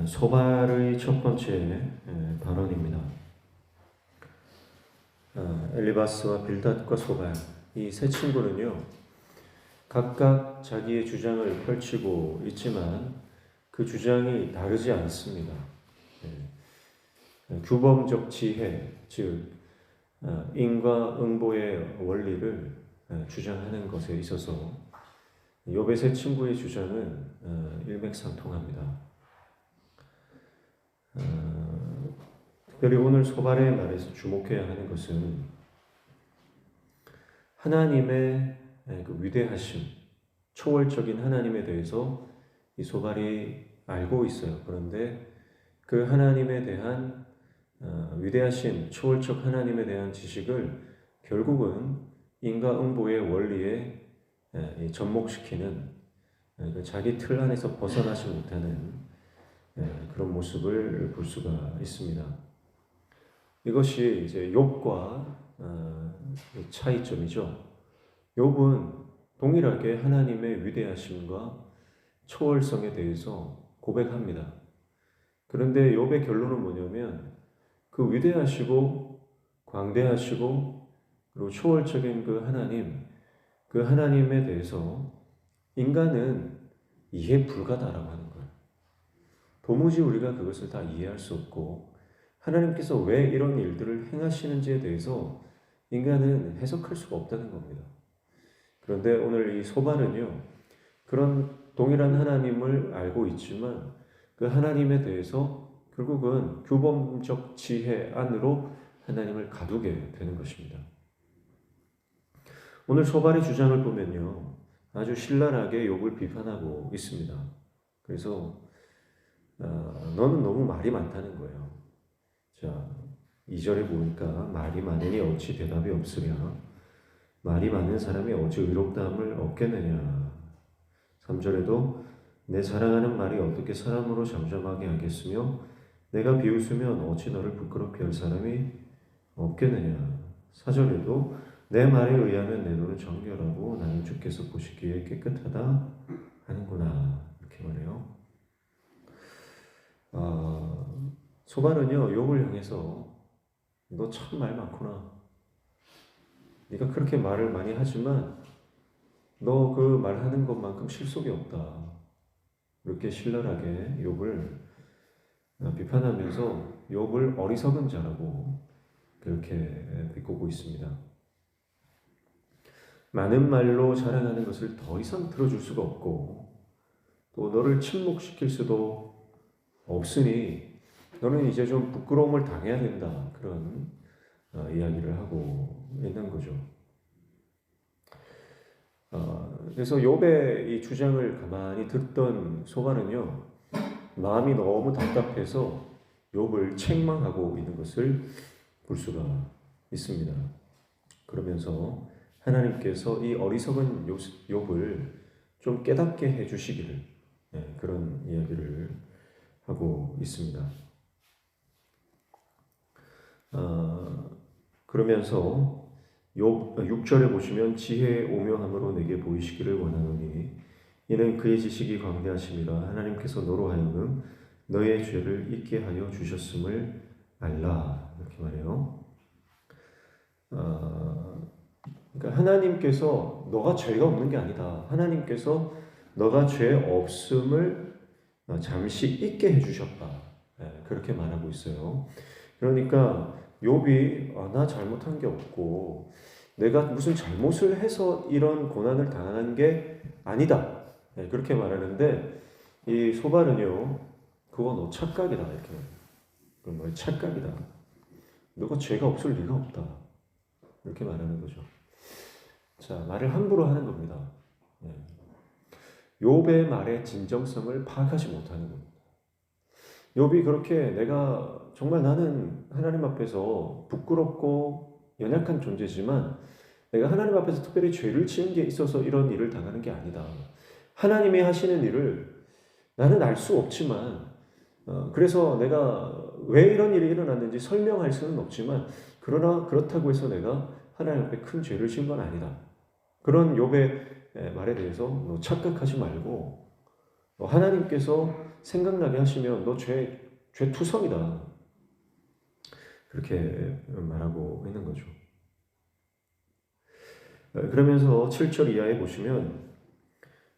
소발의 첫 번째 발언입니다. 엘리바스와 빌닷과 소발, 이 세 친구는요, 각각 자기의 주장을 펼치고 있지만 그 주장이 다르지 않습니다. 규범적 지혜, 즉 인과응보의 원리를 주장하는 것에 있어서 욥의 세 친구의 주장은 일맥상통합니다. 특별히 오늘 소발의 말에서 주목해야 하는 것은 하나님의 그 위대하심, 초월적인 하나님에 대해서 이 소발이 알고 있어요. 그런데 그 하나님에 대한 위대하신 초월적 하나님에 대한 지식을 결국은 인과응보의 원리에 접목시키는 자기 틀 안에서 벗어나지 못하는 그런 모습을 볼 수가 있습니다. 이것이 이제 욥과 차이점이죠. 욥은 동일하게 하나님의 위대하심과 초월성에 대해서 고백합니다. 그런데 욥의 결론은 뭐냐면 그 위대하시고 광대하시고 그리고 초월적인 그 하나님에 대해서 인간은 이해 불가다라고 하는 거예요. 도무지 우리가 그것을 다 이해할 수 없고 하나님께서 왜 이런 일들을 행하시는지에 대해서 인간은 해석할 수가 없다는 겁니다. 그런데 오늘 이 소발은요, 그런 동일한 하나님을 알고 있지만 그 하나님에 대해서 결국은 규범적 지혜 안으로 하나님을 가두게 되는 것입니다. 오늘 소발의 주장을 보면요, 아주 신랄하게 욥을 비판하고 있습니다. 그래서 너는 너무 말이 많다는 거예요. 자, 2절에 보니까 말이 많으니 어찌 대답이 없으랴. 말이 많은 사람이 어찌 의롭다함을 얻겠느냐. 3절에도 내 자랑하는 말이 어떻게 사람으로 잠잠하게 하겠으며 내가 비웃으면 어찌 너를 부끄럽게 할 사람이 없겠느냐. 4절에도 내 말에 의하면 내 눈은 정결하고 나는 주께서 보시기에 깨끗하다 하는구나. 이렇게 말해요. 소발은요, 욥을 향해서 너 참 말 많구나. 네가 그렇게 말을 많이 하지만 너 그 말하는 것만큼 실속이 없다. 이렇게 신랄하게 욥을 비판하면서 욥을 어리석은 자라고 그렇게 비꼬고 있습니다. 많은 말로 자랑하는 것을 더 이상 들어줄 수가 없고 또 너를 침묵시킬 수도 없으니 너는 이제 좀 부끄러움을 당해야 된다. 그런 이야기를 하고 있는 거죠. 그래서 욥의 이 주장을 가만히 듣던 소발은요, 마음이 너무 답답해서 욥을 책망하고 있는 것을 볼 수가 있습니다. 그러면서 하나님께서 이 어리석은 욥을 좀 깨닫게 해주시기를 그런 이야기를 하고 있습니다. 그러면서 욥 6절에 보시면 지혜의 오묘함으로 내게 보이시기를 원하노니 이는 그의 지식이 광대하심이라 하나님께서 너로 하여금 너의 죄를 잊게 하여 주셨음을 알라. 이렇게 말해요. 그러니까 하나님께서 너가 죄가 없는 게 아니다. 하나님께서 너가 죄 없음을 잠시 잊게 해주셨다. 그렇게 말하고 있어요. 그러니까 욥이 나 잘못한 게 없고 내가 무슨 잘못을 해서 이런 고난을 당한 게 아니다. 그렇게 말하는데 이 소발은요, 그거 너 착각이다. 이렇게 말해요. 착각이다. 너가 죄가 없을 리가 없다. 이렇게 말하는 거죠. 자, 말을 함부로 하는 겁니다. 욥의 말의 진정성을 파악하지 못하는 겁니다. 욥이 그렇게 내가 정말 나는 하나님 앞에서 부끄럽고 연약한 존재지만 내가 하나님 앞에서 특별히 죄를 지은 게 있어서 이런 일을 당하는 게 아니다. 하나님이 하시는 일을 나는 알 수 없지만 그래서 내가 왜 이런 일이 일어났는지 설명할 수는 없지만 그러나 그렇다고 해서 내가 하나님 앞에 큰 죄를 지은 건 아니다. 그런 욥의 말에 대해서 착각하지 말고 하나님께서 생각나게 하시면 너 죄투성이다. 그렇게 말하고 있는 거죠. 그러면서 7절 이하에 보시면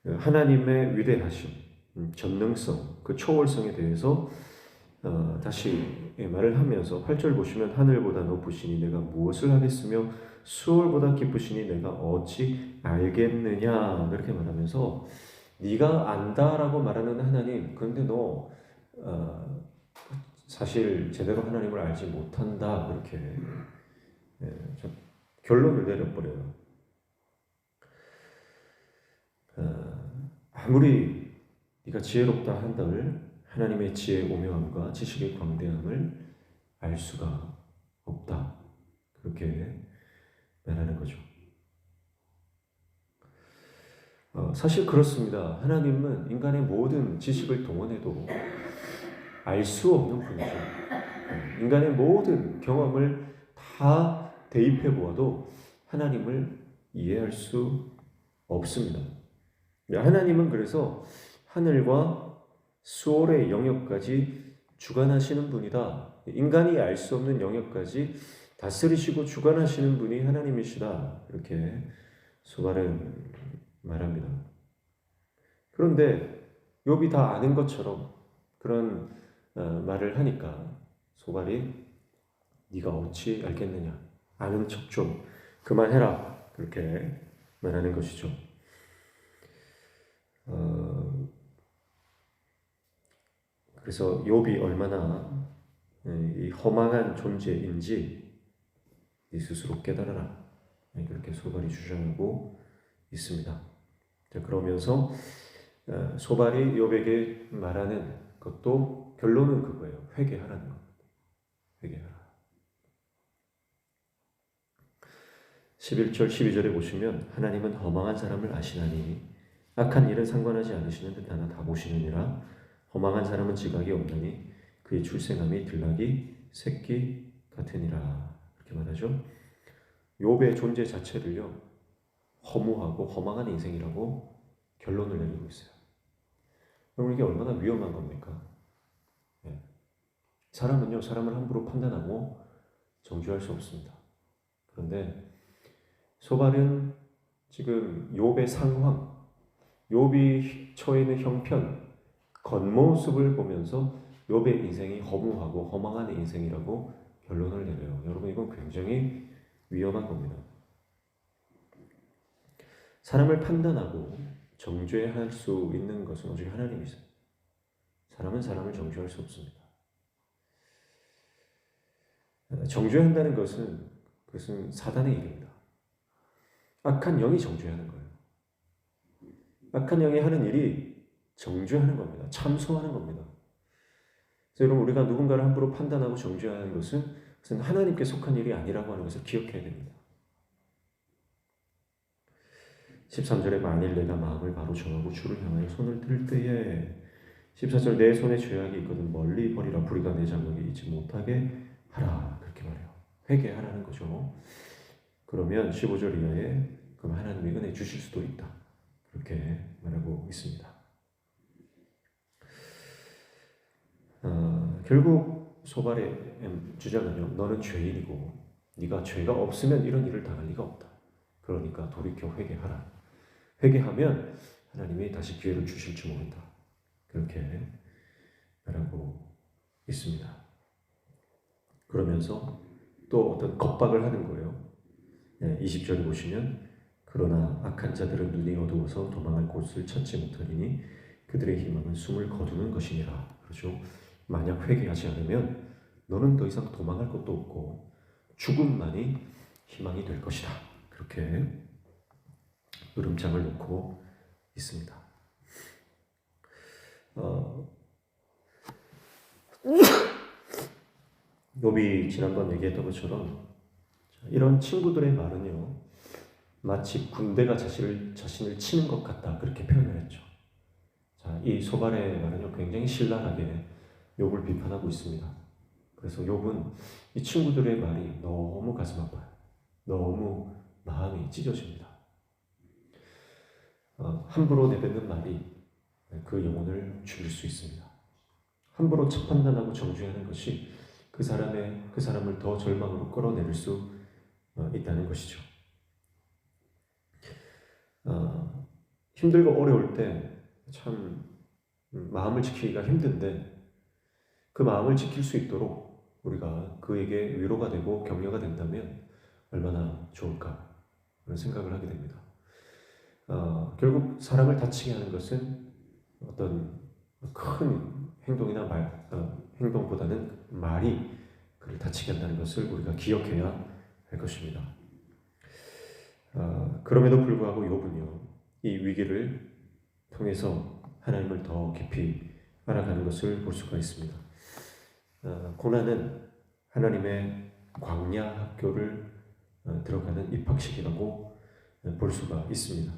하나님의 위대하심, 전능성, 그 초월성에 대해서 다시 말을 하면서 8절 보시면 하늘보다 높으시니 내가 무엇을 하겠으며 수월보다 깊으시니 내가 어찌 알겠느냐 이렇게 말하면서 네가 안다라고 말하는 하나님, 그런데 너 사실 제대로 하나님을 알지 못한다 그렇게 결론을 내려버려요. 아무리 네가 지혜롭다 한들 하나님의 지혜의 오묘함과 지식의 광대함을 알 수가 없다. 그렇게 말하는 거죠. 사실 그렇습니다. 하나님은 인간의 모든 지식을 동원해도 알 수 없는 분이죠. 인간의 모든 경험을 다 대입해 보아도 하나님을 이해할 수 없습니다. 하나님은 그래서 하늘과 수월의 영역까지 주관하시는 분이다. 인간이 알 수 없는 영역까지 다스리시고 주관하시는 분이 하나님이시다. 이렇게 소발은 말합니다. 그런데 욥이 다 아는 것처럼 그런 말을 하니까 소발이 네가 어찌 알겠느냐, 아는 척 좀 그만해라, 그렇게 말하는 것이죠. 그래서 욥이 얼마나 이 허망한 존재인지 네 스스로 깨달아라, 그렇게 소발이 주장하고 있습니다. 그러면서 소발이 욥에게 말하는 것도 결론은 그거예요. 회개하라는 겁니다. 회개하라. 11절 12절에 보시면 하나님은 허망한 사람을 아시나니 악한 일은 상관하지 않으시는 듯 하나 다 보시느니라. 허망한 사람은 지각이 없나니 그의 출생함이 들나귀 새끼 같으니라. 이렇게 말하죠. 욥의 존재 자체를요, 허무하고 허망한 인생이라고 결론을 내리고 있어요. 그럼 이게 얼마나 위험한 겁니까? 사람은요, 사람을 함부로 판단하고 정죄할 수 없습니다. 그런데 소발은 지금 욥의 상황, 욥이 처해 있는 형편, 겉모습을 보면서 욥의 인생이 허무하고 허망한 인생이라고 결론을 내려요. 여러분, 이건 굉장히 위험한 겁니다. 사람을 판단하고 정죄할 수 있는 것은 오직 하나님이세요. 사람은 사람을 정죄할 수 없습니다. 정죄한다는 그것은 사단의 일입니다. 악한 영이 정죄하는 거예요. 악한 영이 하는 일이 정죄하는 겁니다. 참소하는 겁니다. 그래서 여러분, 우리가 누군가를 함부로 판단하고 정죄하는 것은 하나님께 속한 일이 아니라고 하는 것을 기억해야 됩니다. 13절에 만일 내가 마음을 바로 정하고 주를 향하여 손을 들 때에 14절 내 손에 죄악이 있거든 멀리 버리라 불의가 내 장막에 있지 못하게 하라 그렇게 말해요. 회개하라는 거죠. 그러면 15절 이하에 그럼 하나님이 은혜 주실 수도 있다 그렇게 말하고 있습니다. 결국 소발의 주장은요, 너는 죄인이고 네가 죄가 없으면 이런 일을 당할 리가 없다. 그러니까 돌이켜 회개하라. 회개하면 하나님이 다시 기회를 주실지 모른다. 그렇게 말하고 있습니다. 그러면서 또 어떤 겁박을 하는 거예요. 20절에 보시면 그러나 악한 자들은 눈이 어두워서 도망할 곳을 찾지 못하리니 그들의 희망은 숨을 거두는 것이니라. 그렇죠? 만약 회개하지 않으면 너는 더 이상 도망할 것도 없고 죽음만이 희망이 될 것이다. 그렇게 으름장을 놓고 있습니다. 욥이 지난번 얘기했던 것처럼 이런 친구들의 말은요, 마치 군대가 자신을 치는 것 같다 그렇게 표현을 했죠. 자, 이 소발의 말은요, 굉장히 신랄하게 욥을 비판하고 있습니다. 그래서 욥은 이 친구들의 말이 너무 가슴 아파요. 너무 마음이 찢어집니다. 함부로 내뱉는 말이 그 영혼을 죽일 수 있습니다. 함부로 판단하고 정죄하는 것이 그 사람을 더 절망으로 끌어내릴 수 있다는 것이죠. 힘들고 어려울 때 참 마음을 지키기가 힘든데 그 마음을 지킬 수 있도록 우리가 그에게 위로가 되고 격려가 된다면 얼마나 좋을까 그런 생각을 하게 됩니다. 결국 사람을 다치게 하는 것은 어떤 큰 행동이나 행동보다는 말이 그를 다치게 한다는 것을 우리가 기억해야 할 것입니다. 그럼에도 불구하고 욥은요, 이 위기를 통해서 하나님을 더 깊이 알아가는 것을 볼 수가 있습니다. 고난은 하나님의 광야 학교를 들어가는 입학식이라고 볼 수가 있습니다.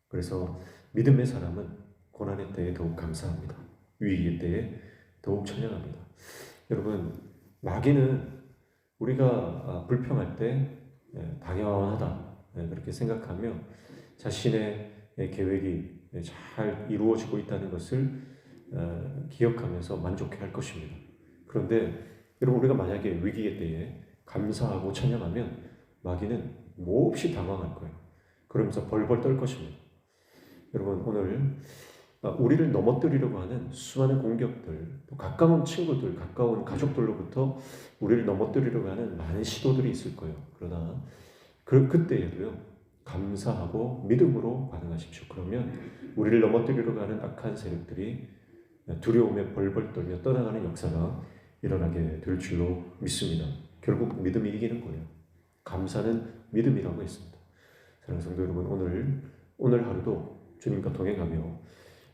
그래서 믿음의 사람은 고난의 때에 더욱 감사합니다. 위기의 때에 더욱 찬양합니다. 여러분, 마귀는 우리가 불평할 때 당연하다 그렇게 생각하며 자신의 계획이 잘 이루어지고 있다는 것을 기억하면서 만족해할 것입니다. 그런데 여러분, 우리가 만약에 위기의 때에 감사하고 찬양하면 마귀는 몹시 당황할 거예요. 그러면서 벌벌 떨 것입니다. 여러분, 오늘 우리를 넘어뜨리려고 하는 수많은 공격들, 또 가까운 친구들, 가까운 가족들로부터 우리를 넘어뜨리려고 하는 많은 시도들이 있을 거예요. 그러나 그때에도요, 감사하고 믿음으로 반응하십시오. 그러면 우리를 넘어뜨리려고 하는 악한 세력들이 두려움에 벌벌 떨며 떠나가는 역사가 일어나게 될 줄로 믿습니다. 결국 믿음이 이기는 거예요. 감사는 믿음이라고 했습니다. 사랑하는 성도 여러분, 오늘 하루도 주님과 동행하며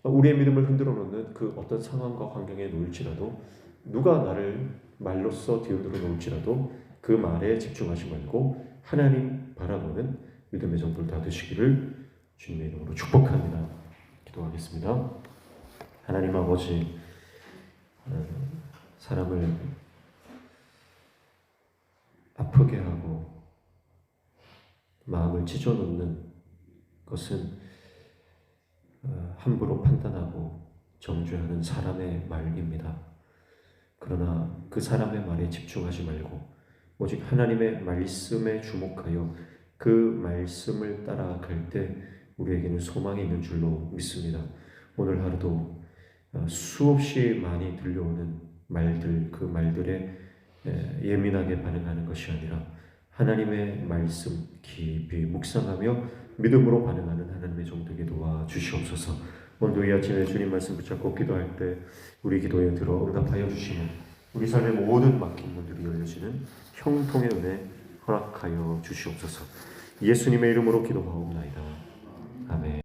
우리의 믿음을 흔들어 놓는 그 어떤 상황과 환경에 놓일지라도, 누가 나를 말로써 뒤흔들어 놓을지라도 그 말에 집중하지 말고 하나님 바라보는 믿음의 정도를 다 되시기를 주님의 이름으로 축복합니다. 기도하겠습니다. 하나님 아버지, 사람을 아프게 하고 마음을 찢어놓는 것은 함부로 판단하고 정죄하는 사람의 말입니다. 그러나 그 사람의 말에 집중하지 말고 오직 하나님의 말씀에 주목하여 그 말씀을 따라갈 때 우리에게는 소망이 있는 줄로 믿습니다. 오늘 하루도 수없이 많이 들려오는 말들, 그 말들에 예민하게 반응하는 것이 아니라 하나님의 말씀 깊이 묵상하며 믿음으로 반응하는 하나님의 종되게 도와주시옵소서. 오늘도 이 아침에 주님 말씀 붙잡고 기도할 때 우리 기도에 들어 응답하여 주시는, 우리 삶의 모든 막힌 문들이 열려지는 형통의 은혜 허락하여 주시옵소서. 예수님의 이름으로 기도하옵나이다.